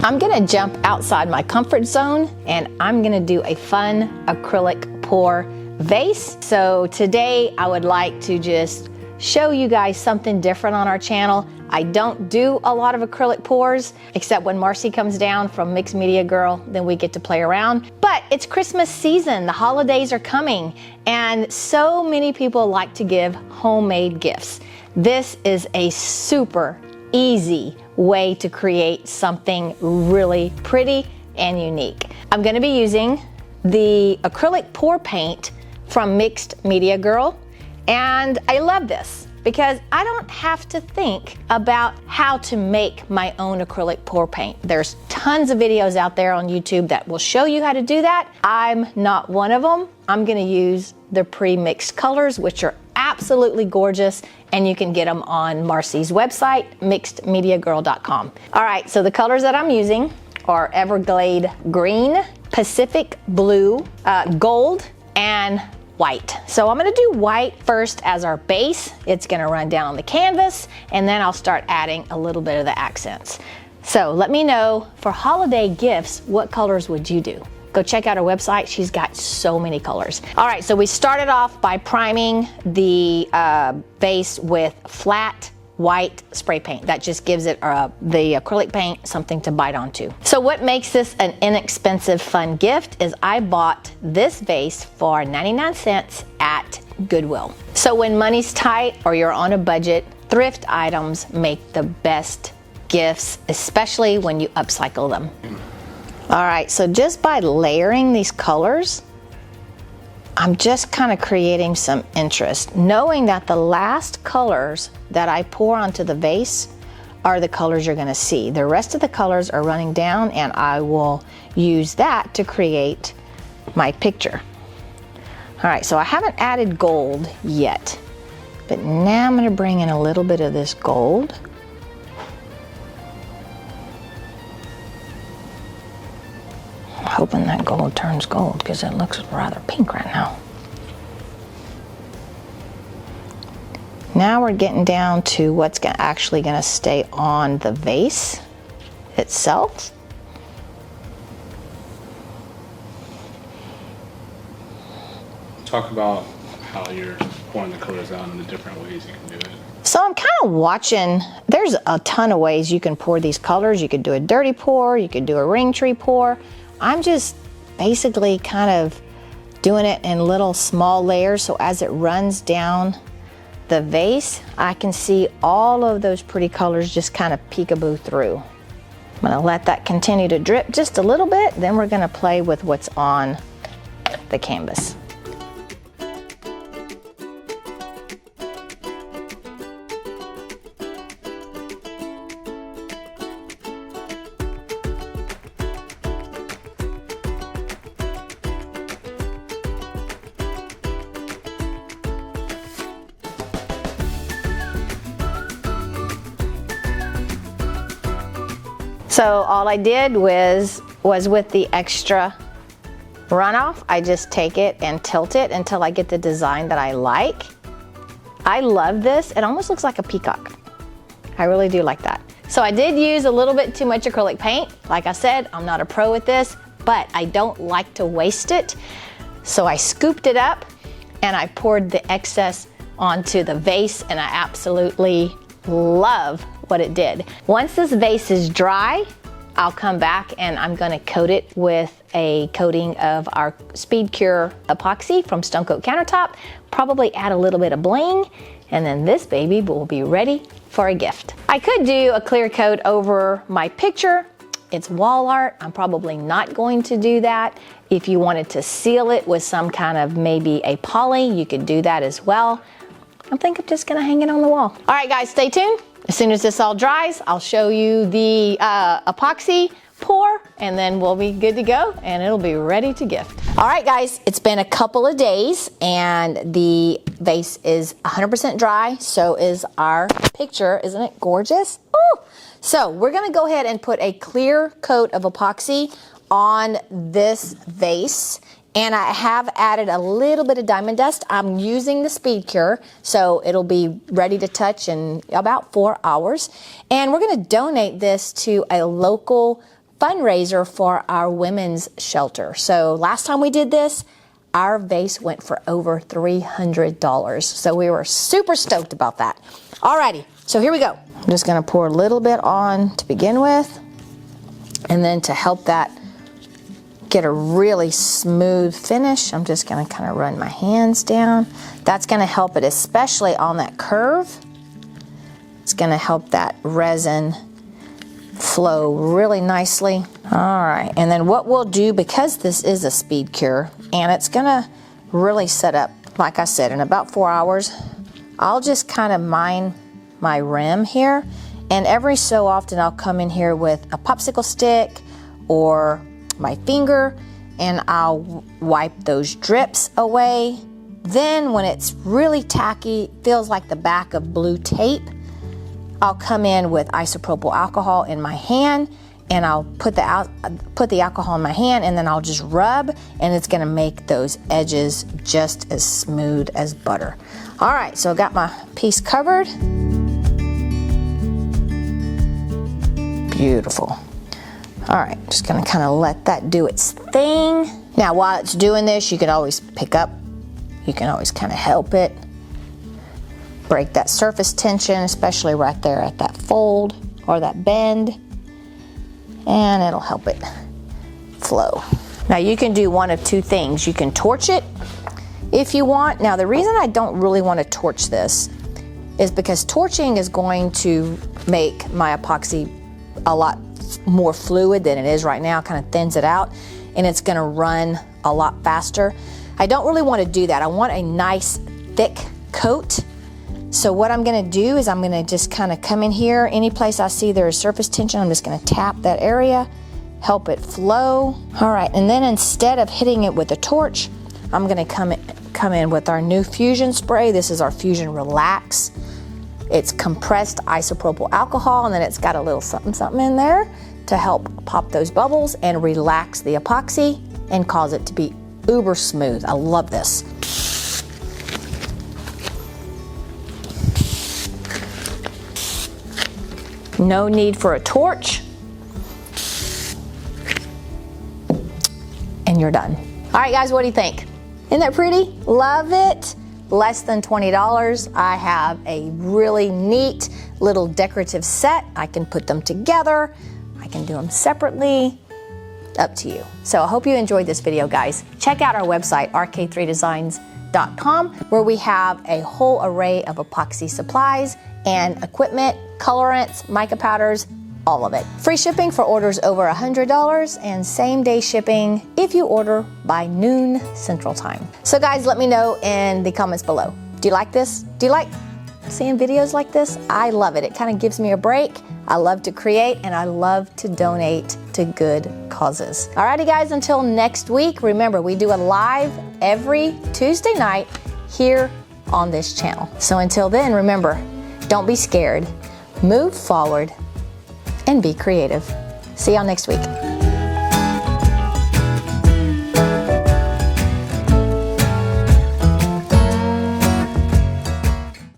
I'm gonna jump outside my comfort zone and I'm gonna do a fun acrylic pour vase. So today I would like to just show you guys something different on our channel. I don't do a lot of acrylic pours, except when Marcy comes down from Mixed Media Girl, then we get to play around. But it's Christmas season, the holidays are coming, and so many people like to give homemade gifts. This is a super easy way to create something really pretty and unique. I'm gonna be using the acrylic pour paint from Mixed Media Girl, and I love this because I don't have to think about how to make my own acrylic pour paint. There's tons of videos out there on YouTube that will show you how to do that. I'm not one of them. I'm gonna use the pre-mixed colors, which are absolutely gorgeous, and you can get them on Marcy's website, mixedmediagirl.com. All right, so the colors that I'm using are Everglade Green, Pacific Blue, Gold, and white. So I'm gonna do white first as our base. It's gonna run down on the canvas, and then I'll start adding a little bit of the accents. So let me know, for holiday gifts, what colors would you do? Go check out her website. She's got so many colors. All right, so we started off by priming the base with flat white spray paint. That just gives it the acrylic paint something to bite onto. So what makes this an inexpensive, fun gift is I bought this vase for 99 cents at Goodwill. So when money's tight or you're on a budget, thrift items make the best gifts, especially when you upcycle them. All right, so just by layering these colors, I'm just kind of creating some interest, knowing that the last colors that I pour onto the vase are the colors you're gonna see. The rest of the colors are running down, and I will use that to create my picture. All right, so I haven't added gold yet, but now I'm gonna bring in a little bit of this gold. Hoping that gold turns gold because it looks rather pink right now. Now we're getting down to what's actually going to stay on the vase itself. Talk about how you're pouring the colors out and the different ways you can do it. So I'm kind of watching, there's a ton of ways you can pour these colors. You could do a dirty pour, you could do a ring tree pour. I'm just basically kind of doing it in little small layers, so as it runs down the vase, I can see all of those pretty colors just kind of peekaboo through. I'm gonna let that continue to drip just a little bit, then we're gonna play with what's on the canvas. So all I did was with the extra runoff, I just take it and tilt it until I get the design that I like. I love this. It almost looks like a peacock. I really do like that. So I did use a little bit too much acrylic paint. Like I said, I'm not a pro at this, but I don't like to waste it. So I scooped it up and I poured the excess onto the vase, and I absolutely love what it did. Once this vase is dry, I'll come back and I'm gonna coat it with a coating of our Speedcure Epoxy from Speedcure Countertop, probably add a little bit of bling, and then this baby will be ready for a gift. I could do a clear coat over my picture. It's wall art. I'm probably not going to do that. If you wanted to seal it with some kind of maybe a poly, you could do that as well. I think I'm just gonna hang it on the wall. All right, guys, stay tuned. As soon as this all dries, I'll show you the epoxy pour, and then we'll be good to go, and it'll be ready to gift. All right, guys, it's been a couple of days, and the vase is 100% dry. So is our picture. Isn't it gorgeous? Ooh. So we're gonna go ahead and put a clear coat of epoxy on this vase. And I have added a little bit of diamond dust. I'm using the Speedcure, so it'll be ready to touch in about 4 hours. And we're gonna donate this to a local fundraiser for our women's shelter. So last time we did this, our vase went for over $300. So we were super stoked about that. Alrighty, so here we go. I'm just gonna pour a little bit on to begin with. And then to help that get a really smooth finish, I'm just gonna kind of run my hands down. That's gonna help it, especially on that curve. It's gonna help that resin flow really nicely. All right, and then what we'll do, because this is a speed cure and it's gonna really set up, like I said, in about 4 hours, I'll just kind of mine my rim here, and every so often I'll come in here with a popsicle stick or my finger and I'll wipe those drips away. Then when it's really tacky, feels like the back of blue tape, I'll come in with isopropyl alcohol in my hand and I'll put the alcohol in my hand and then I'll just rub, and it's gonna make those edges just as smooth as butter. All right, so I got my piece covered. Beautiful. All right, just gonna kind of let that do its thing. Now, while it's doing this, you can always pick up, you can always kind of help it. Break that surface tension, especially right there at that fold or that bend, and it'll help it flow. Now you can do one of two things. You can torch it if you want. Now the reason I don't really want to torch this is because torching is going to make my epoxy a lot more fluid than it is right now, kind of thins it out, and it's going to run a lot faster. I don't really want to do that. I want a nice thick coat. So what I'm gonna do is I'm gonna just kind of come in here, any place I see there is surface tension, I'm just gonna tap that area, help it flow. All right, and then instead of hitting it with a torch, I'm gonna come in with our new Fusion spray. This is our Fusion Relax. It's compressed isopropyl alcohol, and then it's got a little something in there to help pop those bubbles and relax the epoxy and cause it to be uber smooth. I love this. No need for a torch. And you're done. All right, guys, what do you think? Isn't that pretty? Love it. Less than $20. I have a really neat little decorative set. I can put them together. I can do them separately. Up to you. So I hope you enjoyed this video, guys. Check out our website, rk3designs.com, where we have a whole array of epoxy supplies and equipment, colorants, mica powders, all of it. Free shipping for orders over $100 and same-day shipping if you order by noon Central Time. So guys, let me know in the comments below. Do you like this? Do you like seeing videos like this? I love it. It kind of gives me a break. I love to create and I love to donate to good causes. Alrighty guys, until next week, remember we do a live every Tuesday night here on this channel. So until then, remember, don't be scared, move forward, and be creative. See y'all next week.